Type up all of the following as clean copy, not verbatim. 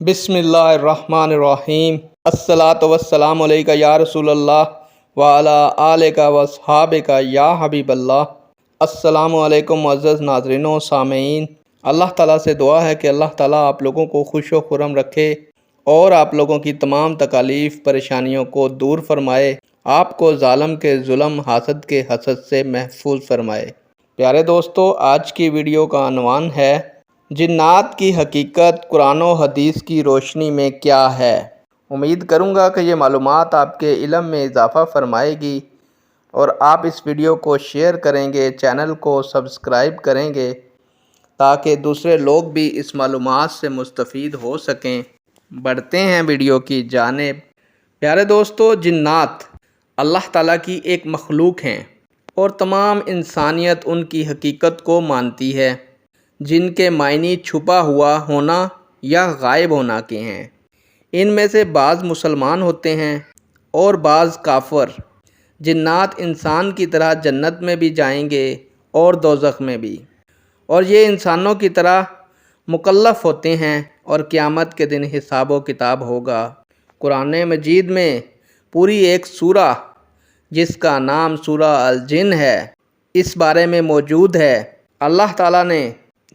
बिस्मिल्लाहिर्रहमानिर्रहीम। अस्सलातु वस्सलामु अलैका या रसूल अल्लाह व अला आलिका व अस्हाबिका या हबीबल्लाह। अस्सलामु अलैकुम मुअज़्ज़ज़ नाज़रीन सामीन। अल्लाह ताला से दुआ है कि अल्लाह ताला आप लोगों को खुश व खुर्रम रखे और आप लोगों की तमाम तकालीफ़ परेशानियों को दूर फरमाए, आपको ज़ालिम के जुल्म, हासद के हसद से महफूज फरमाए। प्यारे दोस्तों, आज की वीडियो का अनवान है जिन्नात की हकीकत कुरान और हदीस की रोशनी में क्या है। उम्मीद करूँगा कि ये मालूमात आपके इल्म में इजाफ़ा फरमाएगी और आप इस वीडियो को शेयर करेंगे, चैनल को सब्सक्राइब करेंगे ताकि दूसरे लोग भी इस मालूमात से मुस्तफ़ीद हो सकें। बढ़ते हैं वीडियो की जानिब। प्यारे दोस्तों, जिन्नात अल्लाह ताला की एक मखलूक हैं और तमाम इंसानियत उनकी हकीकत को मानती है, जिनके मायने छुपा हुआ होना या गायब होना के हैं। इनमें से बाज़ मुसलमान होते हैं और बाज़ काफ़र। जिन्नात इंसान की तरह जन्नत में भी जाएंगे और दोज़ख में भी, और ये इंसानों की तरह मुकल्लफ़ होते हैं और क़यामत के दिन हिसाब व किताब होगा। कुरान मजीद में पूरी एक सूरा जिसका नाम सूरा अल जिन है, इस बारे में मौजूद है। अल्लाह ताला ने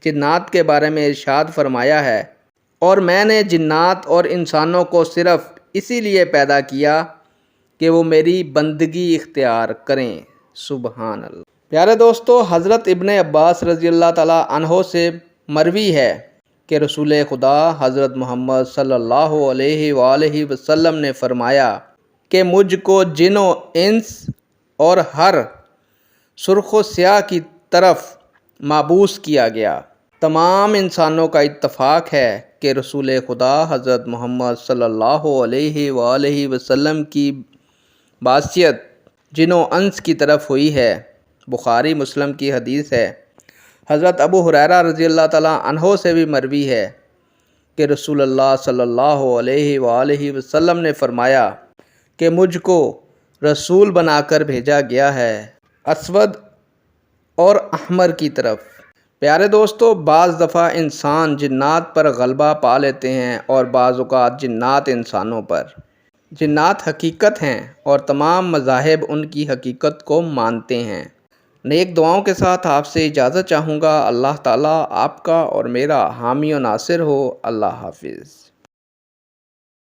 जिन्नात के बारे में इरशाद फरमाया है, और मैंने जिन्नात और इंसानों को सिर्फ़ इसीलिए पैदा किया कि वो मेरी बंदगी इख्तियार करें। सुबहान अल्लाह। प्यारे दोस्तों, हज़रत इब्ने अब्बास रज़ी अल्लाह ताला अन्हो से मरवी है कि रसूल खुदा हज़रत मोहम्मद सल्लल्लाहु अलैहि वसल्लम ने फरमाया कि मुझको जिनो इंस और हर सुर्ख़ स्याह की तरफ माबूस किया गया। तमाम इंसानों का इत्तफ़ाक़ है कि रसूल खुदा हज़रत मोहम्मद सल्लल्लाहु अलैहि वसल्लम की बासियत जिनो अंस की तरफ हुई है। बुखारी मुस्लिम की हदीस है। हज़रत अबू हुरैरा रज़ी अल्लाह ताला अन्हो से भी मरवी है कि रसूलुल्लाह सल्लल्लाहु अलैहि वसल्लम ने फरमाया कि मुझको रसूल बनाकर भेजा गया है अस्वद और अहमर की तरफ। प्यारे दोस्तों, बाज़ दफ़ा इंसान जिन्नात पर गलबा पा लेते हैं और बाज़ औक़ात जिन्नात इंसानों पर। जिन्नात हकीकत हैं और तमाम मज़ाहिब उनकी हकीकत को मानते हैं। नेक दुआओं के साथ आपसे इजाज़त चाहूँगा। अल्लाह ताला आपका और मेरा हामी और नासिर हो। अल्लाह हाफिज़।